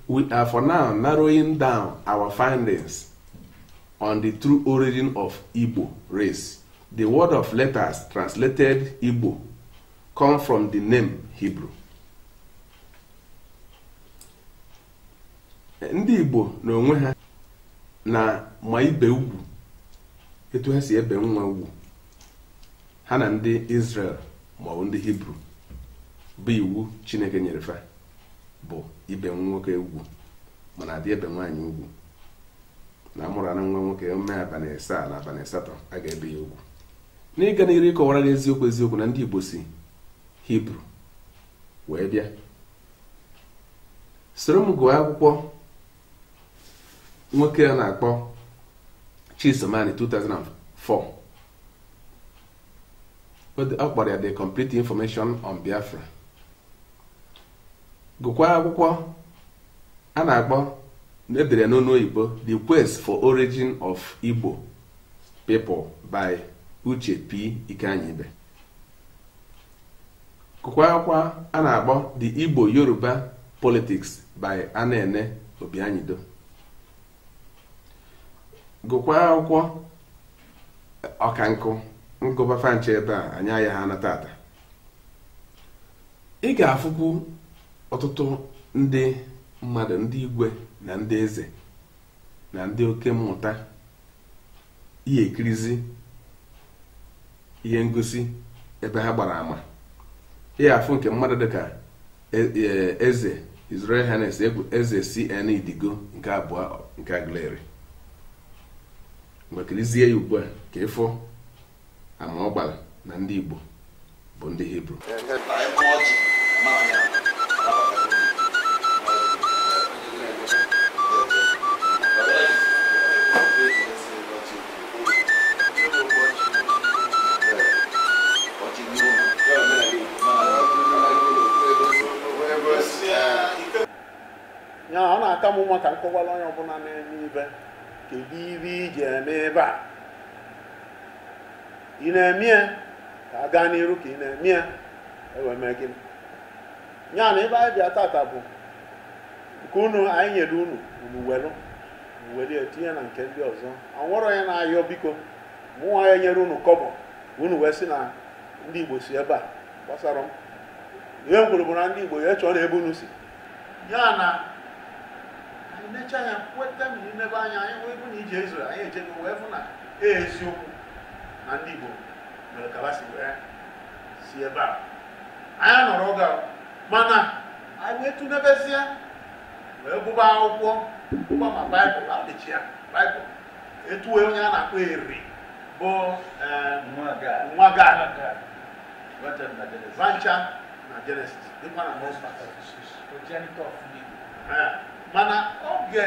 we are for now narrowing down our findings on the true origin of Igbo race. The word of letters translated Igbo come from the name Hebrew. Ndị Igbo n'onwe ha na ma ibe ugwu etu ha si ebe nwa ugwu ha na ndị Israel ma ọ bụ ndị Hebrew bụ iwu Chineke nyere fa bụ ibe nwoke ugwu mana adị ebe nwaanyị ugwu na amụrụ na nwa nwoke ome abalị 7 na abalị 8 a ga-ebe ya ugwu. N'ịga n'iru ịkọwara gị eziokwu na ndị Igbo si Hebrew wee bịa, soro m gụọ akwụkwọ nwoke a na-akpọ Chisomani 2004. Ọ kpọrọ ya The Complete Information on Biafra. Gụkwa akwụkwọ a na-akpọ edere n'ọnụ oyibo The Quest for Origin of Igbo People by Uche P. Ikanyibe. Gụkwa akwụkwọ a na-akpọ The Igbo Yoruba Politics by Anene Obianyido. Gụkwa akwụkwọ ọkankụ ngụba fanche ebe a anya ya ha na tata. Ị ga-afụkwu ọtụtụ ndị mmadụ, ndị igwe na ndị eze na ndị oke mmụta ihe ekirizi ihe ngosi ebe ha gbara ama. Ị afụ nke mmadụ dịka eze Israel Highness eze CN Idigo nke abụọ nke Aguleri. Mgbe kirizie ya ugbu a ka ịfụ ama ọ gbara na ndị Igbo bụ ndị Hebrew. Ya ọ na-aka m maka nkọwara onye ọbụla na-eme ibe kedu ibe iji eme ebe a. Ị na-eme ya ka a gaa n'iru ka ị na-eme ya ewe mee gịnị. Ya na ebe anyị bịa tata bụ nke unu anyị nyere unu were etinye na nke ndị ọzọ. Anwụrụ onye na-ayọ biko mụnwa ya nyere unu kọbọ unu wee sị na ndị Igbo si ebe a gbasara m. Ihe kwuru bụ na ndị Igbo ya chọọ na ebe unu si. Ya na necha ya kweta m n'ebe anya anyị wee bụ na ije Israel anyị ejego wee fụ na eziokwu na ndị Igbo mere ka ha si wee si ebe a. Anyị nọrọ oge mana anyị wee tụnebezie wee gụba akwụkwọ gụba ma Baịbụl adịchi ya Baịbụl etuwe onye a na-akpọ Eri bụ nwa Gad vancha na Genesis dịkwa na mana oge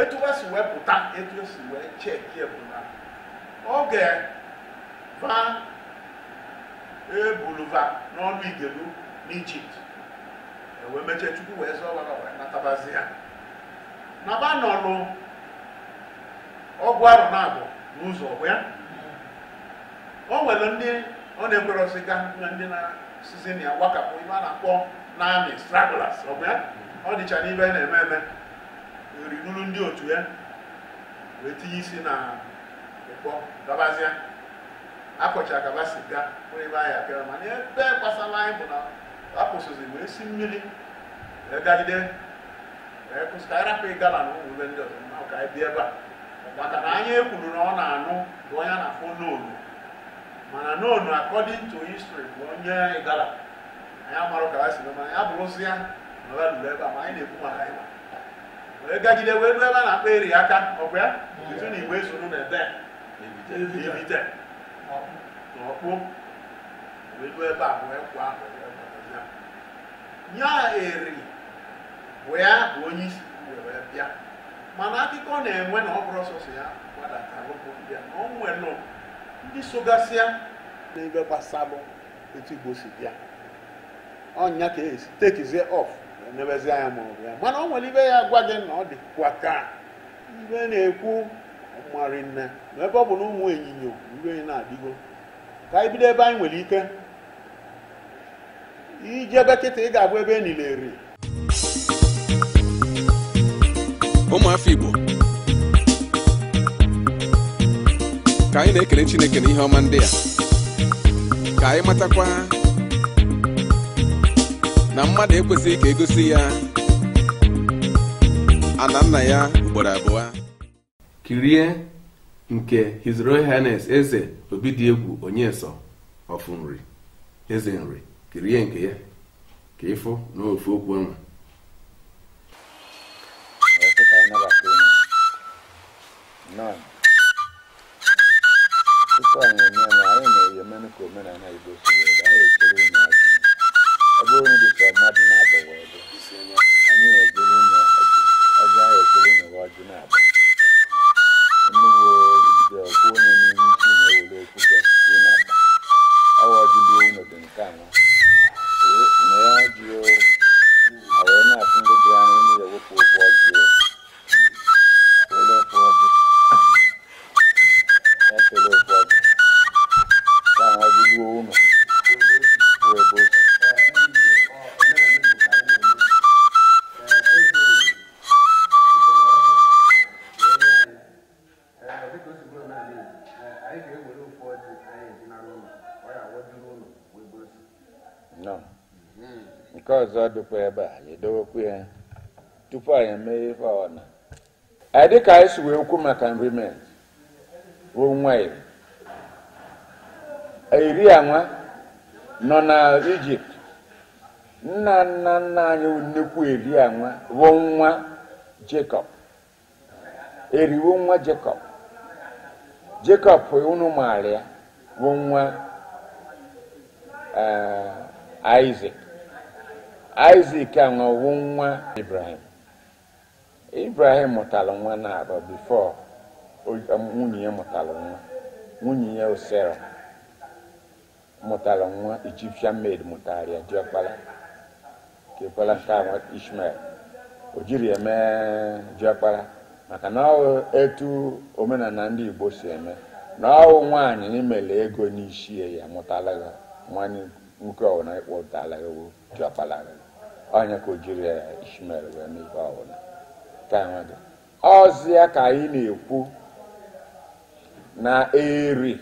etu esi wee pụta etu esi wee cheki bụ na oge va ebuluva n'ọnụ Igelu n'Ijipt wee mechie Chukwu wee zọọ wee natabazi ya na ba nọlụ ọgwụ arụ na-abụ n'ụzọ bụ ya. O nwere ndị ọ na-ekwere ọsịga ndị na-sizi na ya wakapụ ibe a na-akpọ n'amị stragglers ọ bụ ya. Ọ dịcha n'ibe na-eme eme rinuru ndị otu ya wee tinye isi na ịkpọ gabazia akọcha gabasi ga onye ebe anyị akara mana ebe gbasara anyị bụ na apụsụzi wee si mmiri wee gagide wee kwụsị ka anyị rapụ ịgala na ụmụ ebe ndị ọzọ na ụka anyị bịa ebe a maka na anyị ekwuru na ọ na-anụ bụ onye na-afụ n'olu mana n'olu according to history bụ onye ịgala anyị amarụ ka ha si mee mana ya bụrụzi ya ebe a ma anyị na-ekwu maka anyị wee gagide wee ruo ebe a na-akpa Eri aka ọkwa ya etu na igwe soro na ebe ebite n'ọkpụ wee ruo ebe a wee kwa ya Eri bụ ya bụ onye isi wee bịa mana akụkọ na-enwe na ọ bụrụ ọsọsọ ya gbadata lụpụ bịa na ọ nwere ndị sogasịa n'ebe gbasalụ etu Igbo si bịa ọnya ka esi tekizie off nebezi anya ma ọ bụ ya mana o nwere ibe ya gwa gị na ọ dịkwa ka ibe na-ekwu ọmarị nne ma ebe ọ bụ na ụmụ ịnyịnya ibe na-adịgo ka anyị bido ebe anyị nwere ike ije ebe kịta ị ga-abụ ebe enile eri ụmụafọ Igbo ka anyị na-ekele Chineke na ihe ọma ndị a ka anyị matakwa na mmadụ ekwesịghị ka egosi ya ana nna ya ugboro abụọ. Kirie nke His Royal Highness Eze Obidiegwu Onyeso Ọfụnri Eze Nri, kirie nke ya ka ịfụ n'ofu okwu ọnwa. Nke ọzọ dịkwa ebe a edowekwu ya tupu anyị mee ife ọna. Anyị dịka anyị si wee okwu maka nriment bụ nwa iri anwa nọ na Egypt. Nna nna nna anyị nnekwu iri anwa bụ nwa Jacob. Eriwo nwa Jacob. Jacob unu maara ya bụ nwa Isaac. Isaac anwụ nwa Ibrahim. Ibrahim mụtara nwa na-abụ before nwunye ya mụtara nwa. Nwunye ya Sarah mụtara nwa Egyptian maid mụtara ya diọkpara. Kekpara nke anwa Ishmael. O jiri ya mee diọkpara maka na ọ etu omenala ndị Igbo si eme na ọ nwaanyị n'imele ego n'isi ya mụtara ya nwanne nwoke ọwụna ịkpọtara ya diọkpara. Onye ka o jiri Ishmael wee mee ife ọwụna ka nwede ọzọ ya ka anyị na-ekwu na Eri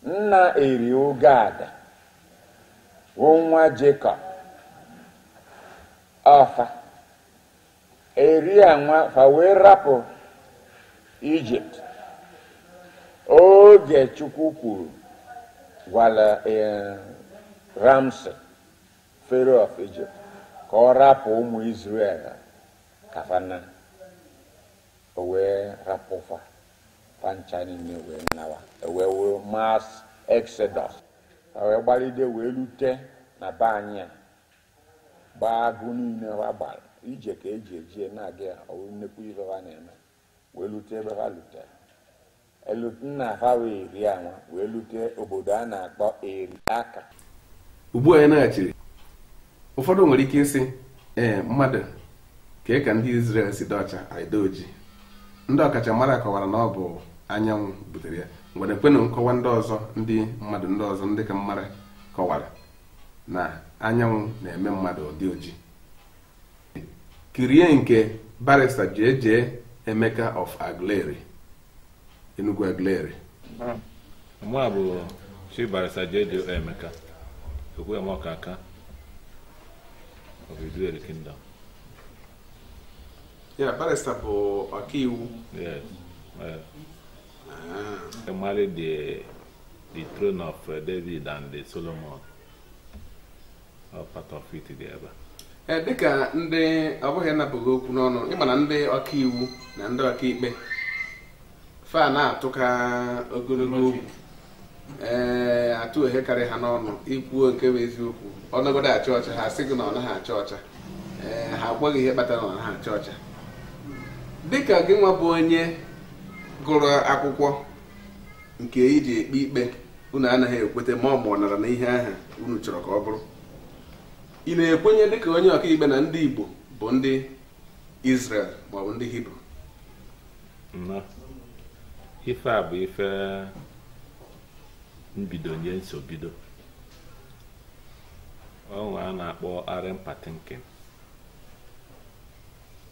nna Eri oge ada bụ nwa Jacob ọfa. Eri anwa fa wee rapụ Egypt oge Chukwu kwuru gwara Ramsey Pharaoh of Egypt ka ọ rapụ ụmụ Israel ka fana o wee rapụfa pancha niile wee nawa wee mass exodus wee gbalide wee lute na be anyị a gbaa agụ niile ha gbara ije ka eji ejie na-aga ọwụ nnekwu ife ha na-eme wee lute ebe ha lutere nna ha wee eri anwa wee lute obodo a na-akpọ Eri aka. Ugbu a ya naghachiri ụfọdụ nwere ike ịsị mmadụ ka ndị Israel si dị ọcha aịda oji. Ndị ọkachamara kọwara na ọ bụ anyanwụ butere ya. Ngwere kwenụ nkọwa ndị ọzọ ndị mmadụ ndị ọzọ ndị ka mmara kọwara na anyanwụ na-eme mmadụ dị oji. Kirie nke Barrister J.J. Emeka of Aguleri, Enugu Aguleri. Mwa bụ Chief Barrister J.J. Emeka okwe aka of Aguleri Kingdom. Yeah, Barrister bụ ọkaiwu. Yes. He married the throne of David and the Solomon. All part of it there. Dịka ndị ọ bụghị napụghị okwu n'ọnụ, ịma na ndị ọkaiwu na ndị ọkaikpe fa na-atụka ogologo okwu atụ ohe karị ha n'ọnụ ikwuo nke bụ eziokwu. Ọnọgodo achọ ọcha ha sị gị na ọ naghị achọ ọcha ha agwaghị ihe kpatara na ọ naghị achọ ọcha. Dịka gị nwa bụ onye gụrụ akwụkwọ nke iji ekpe ikpe unu anaghị ekwete ma ọ mụọnara na ihe aha unu chọrọ ka ọ bụrụ. Ị na-ekwenye dịka onye ọkaikpe na ndị Igbo bụ ndị Israel ma ọ bụ ndị Hibru? Ife a bụ ife mbido nye nsobido. Ọnwa a na-akpọ Aren Patinkin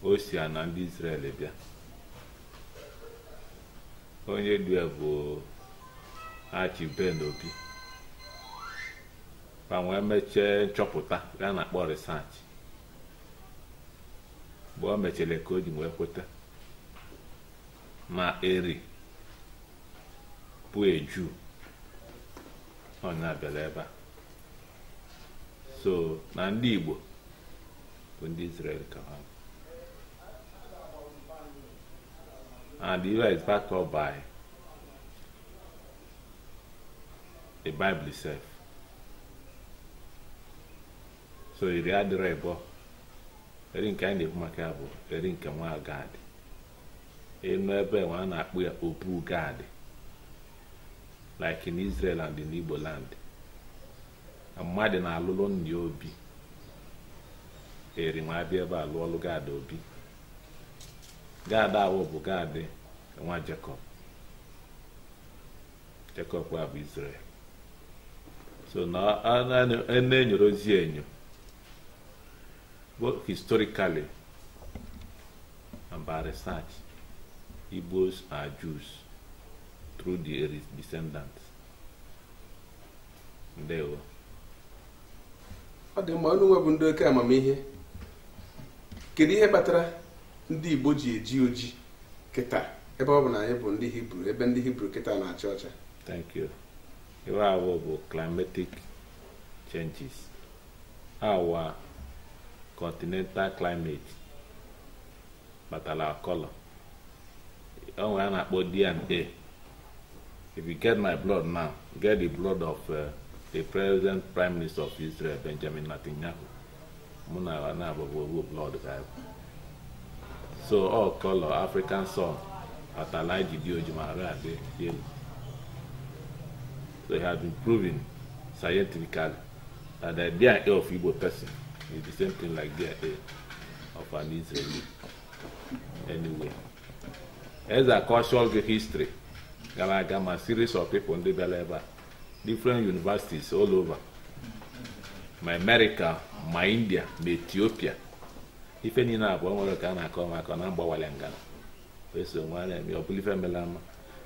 o si na ndị Israel bịa. Onye du bụ Kpakpando Obi. Ma nwee mechie nchọpụta ya na-akpọ research. Mgbe o mechele ka o ji wee kweta na eri bụ eju onye abịala ebe a. So na ndị Igbo bụ ndị Israel ka ha. And the Israel is backed up by the Bible itself. So iri adịrọ ebo eri nke anyị na-ekwu maka ya bụ eri nke nwa Gad. Enu ebe nwa a na-akpụ ya Obu Gad, like in Israel and in Igbo land. Mmadụ na-alụlụ nni Obi, eri nwa abịa ebe alụ ọlụ Gad Obi. Gad ahụ bụ Gad nwa Jacob. Jacob bụ Israel. So na enyoro ozi enyo, both historically and by research, Igbos are Jews through their descendants. Ndewo. Ọ dị mma unu nwebụ ndị oke amamihe. Kedu ihe kpatara ndị Igbo ji eji oji kịta ebe ọ bụ na anyị bụ ndị Hibru, ebe ndị Hibru kịta na-acha ọcha? Thank you. Our climatic changes. Our continental climate, but our color. Oh, when I put DNA, if you get my blood now, get the blood of the present Prime Minister of Israel, Benjamin Netanyahu. Blood. So all color, African sun, at Alaji Diojimara, so it has been proven scientifically that the DNA of Igbo person is the same thing like DNA of an Israeli. Anyway, as a cultural history, Galagama series of people in the Beleva, different universities all over. My America, my India, my Ethiopia. If any now, one can come, I can number Walangana. So one, you believe Melama.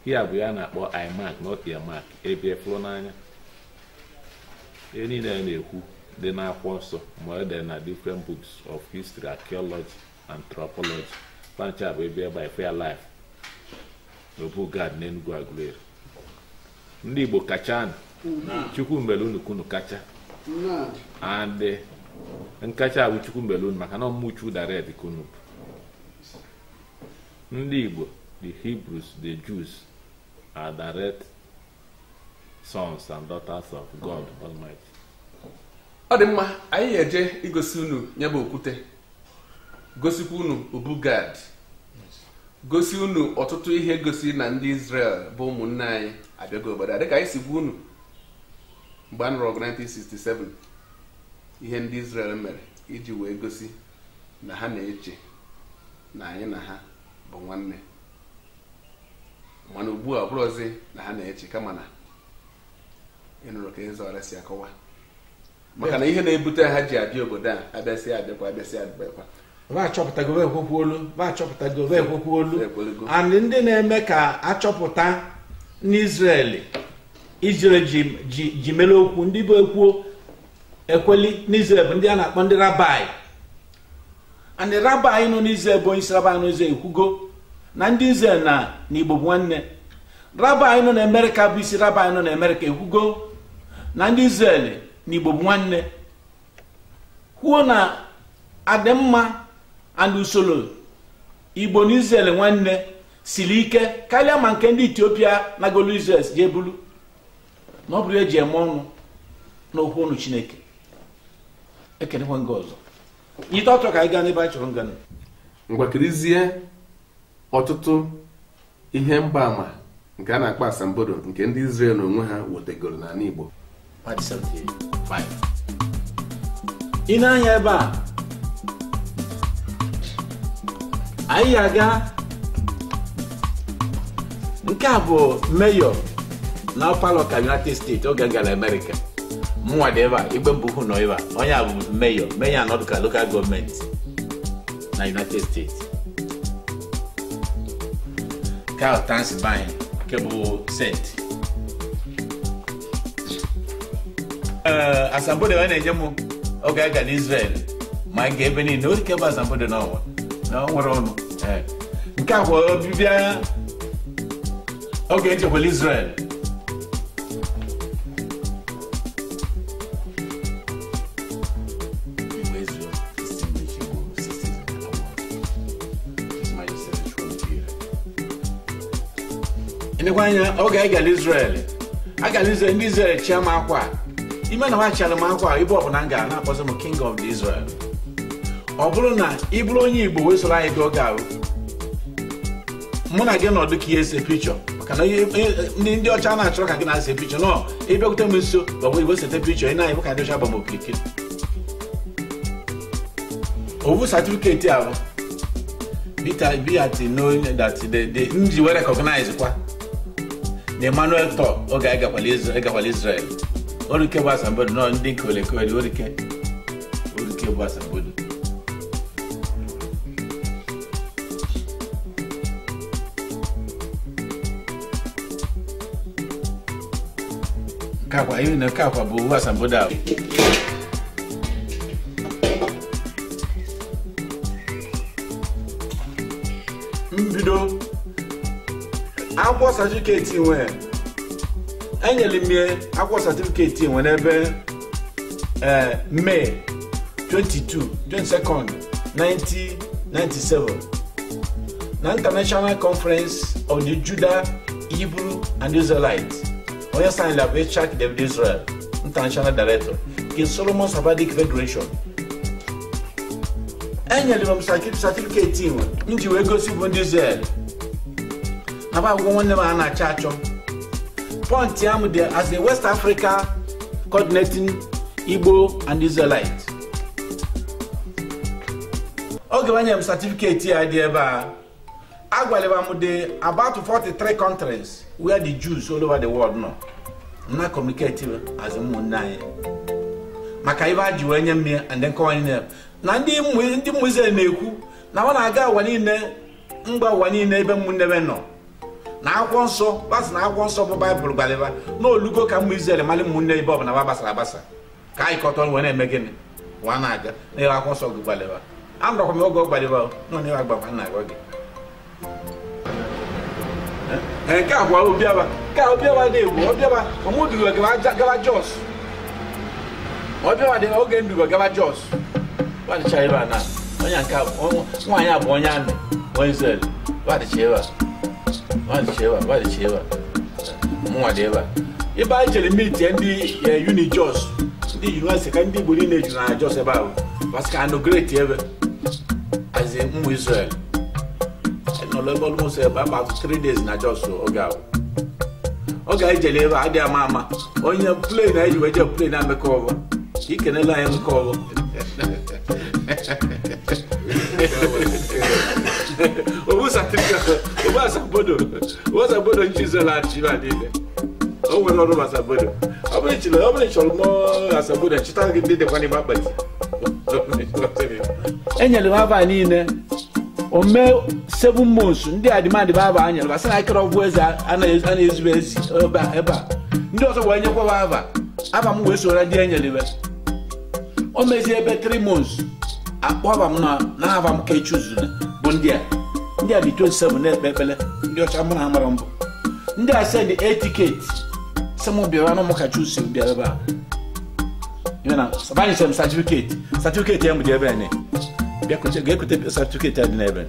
Here we are not about I mark, not your mark. ABF Flonana. Any name who they now also more than a different books of history, archaeology, anthropology. Punch up by fair life. The book God named Guaguer. Ndibo Kachan, Chukumbelun Kunu Kacha. And Nkacha with Chukumbelun, Makano Muchu direct Kunup. Ndibo, the Hebrews, the Jews, are direct sons and daughters of God Almighty. Ọ dị mma, anyị eje igosi unu nyebe okwute. Gosikwa unu Obu Gad. Gosi unu ọtụtụ ihe gosi na ndị Israel bụ ụmụnne anyị abịago obodo. Dịka anyị si gwa unu mgbe a nụrụ ọgụ 1967 ihe ndị Israel mere iji wee gosi na ha na-eche na anyị na ha bụ nwanne. Mana ugbu a ọ bụrụzi na ha na-eche kama na ịnụrụ ka eze ọrịa si akọwa. Maka na ihe na-ebute ha ji abịa obodo a abịasị abịakwa. Achọpụtago ekwekwu olu and ndị na-eme ka achọpụta n'Israel Israel ji mere okwu ndị bụ ekwu ekweli n'Israel bụ ndị a na-akpọ ndị rabai. And the rabai nọ n'Israel bụ onye isi rabai nọ n'Israel ekwugo na ndị Israel na Igbo bụ nwanne. Rabai nọ na America bụ isi rabai nọ na America ekwugo na ndị Israel na Igbo bụ nwanne. Kwuo na adịmma and usoro Igbo na Israel nwanne siri ike karịa ma nke ndị Ethiopia na golu Israel je bulu na ọ bụrụ eji eme ọnụ n'okwu ọnụ Chineke. Ekenekwa nga ọzọ ite ọtọ ka anyị gaa n'ebe anyị chọrọ ngana ngwakirizie ọtụtụ ihe mgbaama nke a na-akpọ asambodo nke ndị Israel na onwe ha wetegoro n'ala Igbo. ị na-anya ebe a anyị aga nke a bụ mayor na Upper United States oge gara America. Mụnwa dị ebe a igbe mbukwu nọ ebe a onye a bụ mayor anọdụ ka local gọọmenti na United States. Ka Transylvania ke bụ Saint. Asambodo wa na-eje m oge aga n'Israel ma ga ebe niile oke bụ asambodo n'ọnwa na nwere ọnụ. Nke a bụ ọbịbịa oge ejekwala Israel. Ndekwa anya oge agala Israel ndị Israel chia m akwa ime na ha chiara m akwa ibe ọbụla m ga na-akpọzi m King of the Israel. Ọ bụrụ na ị bụrụ onye Igbo wee soro anyị oge ahụ mụ na gị nọdụ ka ihe ese pichọ maka na ndị ọcha na-achọrọ ka gị na-ese pichọ nọ ịbịakwute m nso gbagbo igwe sete pichọ ị na-anyị bụ ka ndị ọcha gbam okirikiri ovu certificate ahụ BAT knowing that the nji were recognize kwa the Emmanuel Tor oge agakwala Israel orike bụ asambodo nọ ndị kolekole orike bụ asambodo. Kakwa bụ uwe asambodo ahụ. Mbido akwụkwọ certificate nwe enyere m akwụkwọ certificate nwe n'ebe May 22nd 1997 na International Conference of the Judah, Hebrew and Israelites. Onye signed la Church David Israel, International Director, ke Solomon Sabbatic Federation. Enyere m certificate nwe nji wee gosi bụ ndị Israel na ba agwụgwọ nwanne m a na-achọ achọ point ya m dị as a West Africa coordinating Igbo and Israelites. Oge banye m certificate ya dị ebe a agwalịba m dị about 43 countries where the Jews all over the world nọ na communicate as ụmụnne anyị maka ibe a ji wee nye mmiri and then kọwa niile na ndị mmụ Israel na-ekwu na ọ na-aga ụwa niile mgba ụwa niile ebe ụmụnne m nọ na akwụkwọ nsọ gbasa na akwụkwọ nsọ bụ Baịbụl gbalịba na olugo ka ụmụ Israel mali ụmụnne ebe ọbụla ba gbasara agbasa ka anyị kọtọ wee na-eme gịnị nwa na-aga na ebe akwụkwọ nsọ gbalịba andọkwa m oge gbalịba nọ na ebe agbakwa nna agwa gị nke a gwa obiaba ka obiaba na-egwu obiaba ọmụdugo gaba Jos obiaba dị oge ndugo gaba Jos wadịcha ebe a na onye nke nwaanyị abụ onye anụ onye Israel wadịcha ebe a mụnwa dị ebe a ebe anyị chere meeting ndị uni Jos ndị university ka ndị Igbo niile juru na Jos ebe ahụ parce que anograte ebe as ụmụ Israel almost about 3 days na Jos oge ahụ oge anyị jere ebe a adịghị ama onye plane anyị ji wee jee plane ameka ọbụ ikenela anyị meka ọbụ obu nchizola achịba niile o nwere ọrụ asabodo ọ bụrụ chọrọ m asabodo nchịta gị ndị dịkwa n'ime akpati enyere m aba niile o mee 7 months ndị adịmadị aba anyere basị na akịrị ọbụ eze a na-ezube ezi ebe a ndị ọzọ wee nyekwa aba m wee soro ndị enyere o mezie ebe 3 months akpọ aba m na aba m ka echuzuru bụ ndị a dị 27 na-ekpe ekpele ndị ọcha mụ na amara mbụ ndị a send a ticket sị m bịara na ụmụka chusi bịara ebe a na sabanye sem certificate ya m dị ebe a bịa ga-ekwute certificate ya dị n'ebe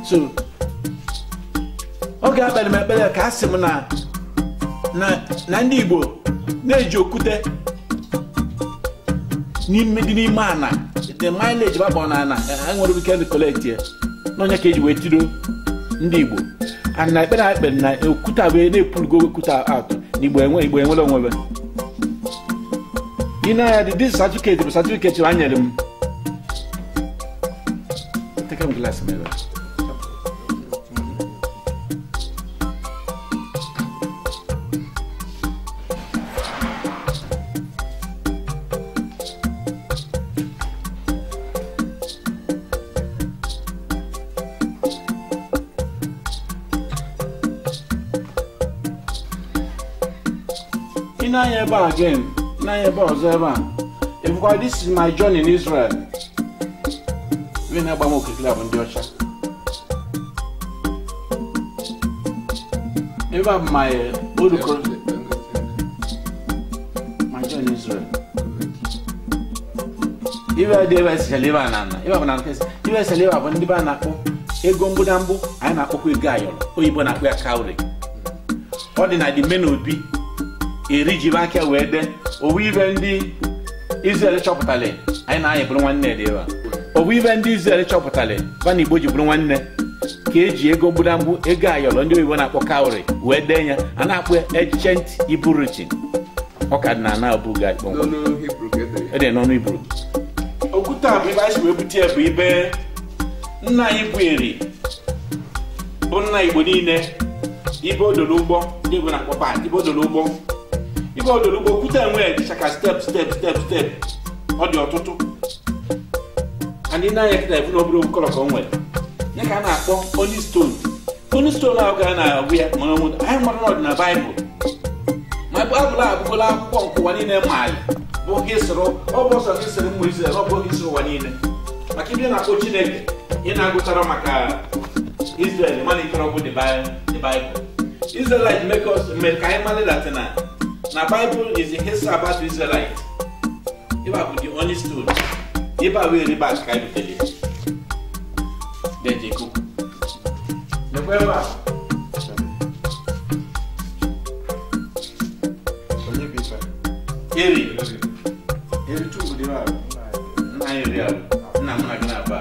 so oge akpere m ekpere ka a sị m na ndị Igbo na-eji okwute n'ime ana the mileage ba na ana ha nwere ike collect ya n'onye ka eji wee tiro ndị Igbo ana ekpere na okwute abụ na-epulgo okwute atụ n'Igbo enwere onwebe ina ya this certificate bụ certificate wa nyere m take a glass maybe n'anya ebe a again, n'anya ebe ọzọ ebe a. If this is my journey in Israel. We na-agba m okirikiri abụ ndị ọcha. Ebe a bụ my journey in Israel. Ibe dị ebe si leba na na. Ibe bụ na nkesi. Ibe si leba bụ ndị ba na-akpọ ego mbụ anyị na-akpọkwa ego ayọrọ. Oyibo na-akpọ ya cowry. Ọ dị na dị men obi eri ji aka wee de owu ibe ndị Israel chọpụtara anyị na-anya bụrụ nwanne dị ebe a. Owu ibe ndị Israel chọpụtara ba na Igbo ji bụrụ nwanne ka eji ego mbụ ego ayọrọ ndị oyibo na-akpọ cowry wee dee ya a na-akpọ ancient Hebrew writing. Ọ ka dị na ana abụ ga ikpọ ede n'ọnụ Hibru. Okwute a bụ ibe anyị wee bute ya bụ ibe nna anyị bụ eri bụ nna Igbo niile. Ibe odolo ugbo ndị Igbo na-akpọ pat ibe odolo ugbo okwute enwe dịchaka step ọ dị ọtụtụ and na-anya kịta ebu n'obere kọlọ ka o nwere ya ka a na-akpọ holy stone ahụ ga na-agwụ ya ma anyị mara na ọ dị na Baịbụl ma abụla abụgola akwụkwọ nke ụwa niile maali bụ hisịrị ọ bụ ọsọ hisịrị mmụ Izrel ọ bụ hisịrị ụwa niile maka ibe na-akpọ Chineke ị na-agụchara maka Israel mana ikere ọgwụ the Bible. Israelite make ka anyị mara that na Bible is a history about Israelite. Iba bụ the only story. Iba wee riba ka anyị butere. Deje kuku. Nekwe ebe a. Onye bụ ife? Eri tu bụ dị ba. Nna anyị eri abụ. Nna m na gị na-aba.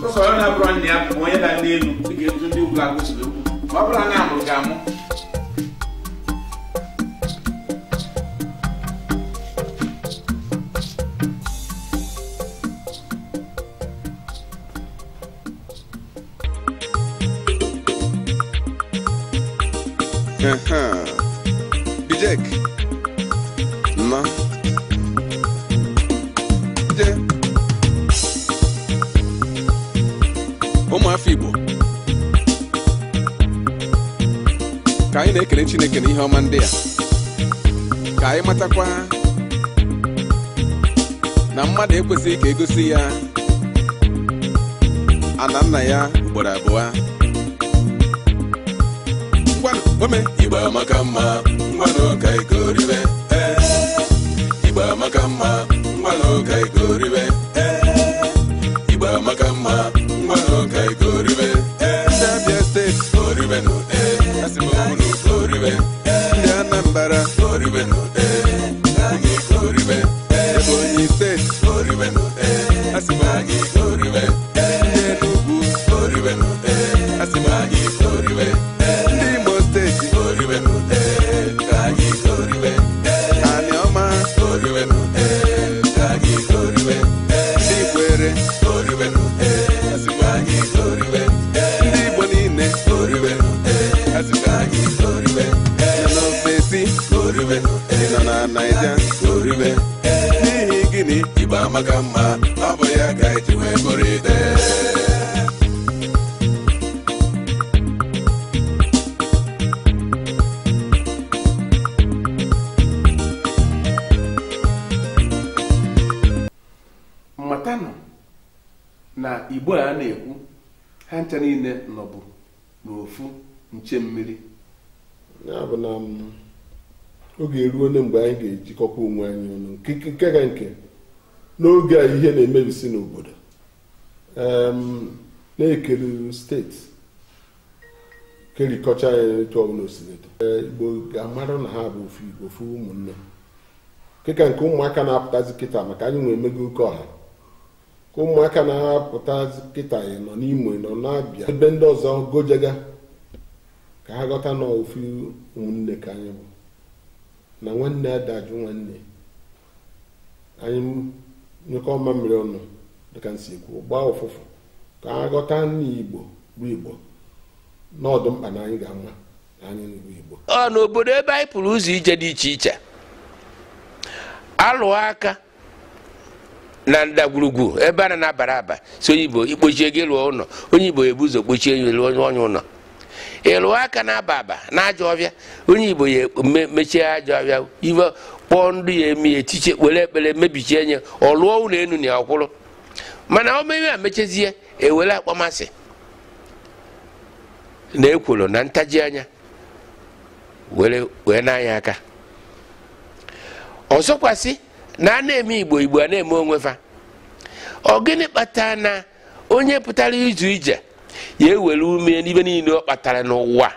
Sọsọ ya na-abụrụ ndị ya bụ onye da n'elu dị ga-ebuzo ndị ugwu agụsiri ugwu. Ma ọ bụrụ na amụrụ ga-amụ. Bijek ma je ụmụ afọ Igbo ka anyị na-ekele Chineke na ihe ọma ndị a ka anyị matakwa na mmadụ ekwesịghị ka egosi ya ana nna ya ugboro abụọ. Ome Igbo amaka mma ngwanụ ka igoribe Igbo amaka mma ngwanụ ka igoribe Igbo amaka mma ngwanụ ka igoribe Abia Steeti oribe no Asimonu oribe ndị Anambra oribe no Unu oribe Ebonyi Steeti oribe no Asimagi oribe ndị Enugu oribe no Asimagi oribe n'ihi gịnị Igbo amaka mma ọ bụ ya ka eji wee bụrụ ide. Mmatanụ na Igbo a na-ekwu ha ncha niile nọbụ n'ofu nche mmiri. Ya bụ na oge eruo na mgbe anyị ga-ejikọkwa onwe anyị ọnụ nke ga nke n'oge a ihe na-emebisi n'obodo na-ekere steeti kerikọcha ya etu ọbụla osiledo Igbo ga-amara na ha bụ ofu Igbo ofu ụmụnne keka nke ụmụaka na-apụtazi kịta maka anyị nwee emego oke ọha ka ụmụaka na-apụtazi kịta ya nọ n'Imo nọ n'Abịa ebe ndị ọzọ gojega ka ha ghọta na ofu ụmụnne ka anyị bụ na nwanne adajụ nwanne anyị nyekọ ọma mmiri ọnụ dịka nsi ekwu gbaa ụfụfụ ka ha ghọta n'Igbo bụ Igbo n'ọdụ mkpa na anyị ga-ama na anyị bụ Igbo. Ọ n'obodo ebe anyị pụrụ ụzọ ije dị iche iche alụ aka na ndagwurugwu ebe a na-abara aba si onye Igbo ikpochie gị lụọ ụlọ onye Igbo ebu ụzọ kpochie ya lụọ onye ụlọ ịlụ aka na-aba aba na ajọ ọbịa onye Igbo ya mechie ajọ ọbịa iwe kpọọ ndị ya eme etiche were ekpere mebichie nye ọ lụọ ụlọ enu na ọkwụrụ mana o mewe amechezie ewere akpamasị na ekworo na ntaji anya wee n'anya aka ọzọkwasị na a na-eme Igbo a na-eme onwe fa ọ gịnị kpatara na onye pụtara izu ije ya ewere ume n'ibe niile ọ kpatara n'ụwa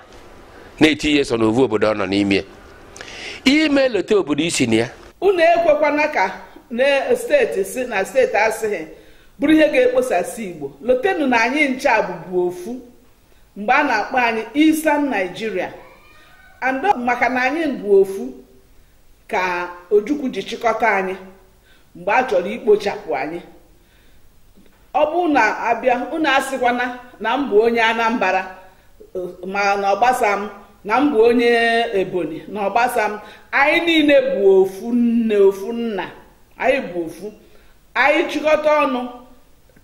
na-eti ihe so n'ovu obodo ọ nọ n'ime ime lote obodo isi na ya unu ekwekwana ka na steeti asịghị bụrụ ihe ga-ekposasị Igbo lotenu na anyị ncha bụbu ofu mgbe a na-akpọ anyị Eastern Nigeria and maka na anyị bụ ofu ka Ojukwu ji chịkọta anyị mgbe a chọrọ ikpochapụ anyị. Ọ bụ na abịa unu asịkwana na m bụ onye Anambra ma na ọgbasa m na m bụ onye Ebonyi na ọgbasa m, anyị niile bụ ofu nne ofu nna, anyị bụ ofu, anyị chịkọta ọnụ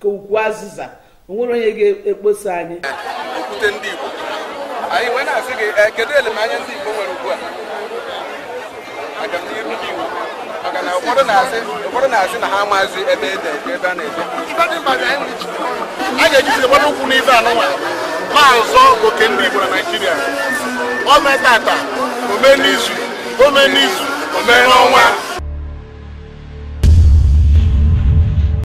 ka ukwu azịza onwere onye ga-ekposa anyị. Okwute ndị Igbo anyị nwere na-asị gị kedu elemanya ndị Igbo nwere ugbu a aga n'iru ndị Igbo maka na ụfọdụ na-asị na ha amazi ebe ede ebe a na-eje a ga-ejisi gbara ụkwụ n'ibe anụnwa na-azọ oke ndị Igbo na Naịjirịa. O mee tata, o mee n'izu, o mee n'ọnwa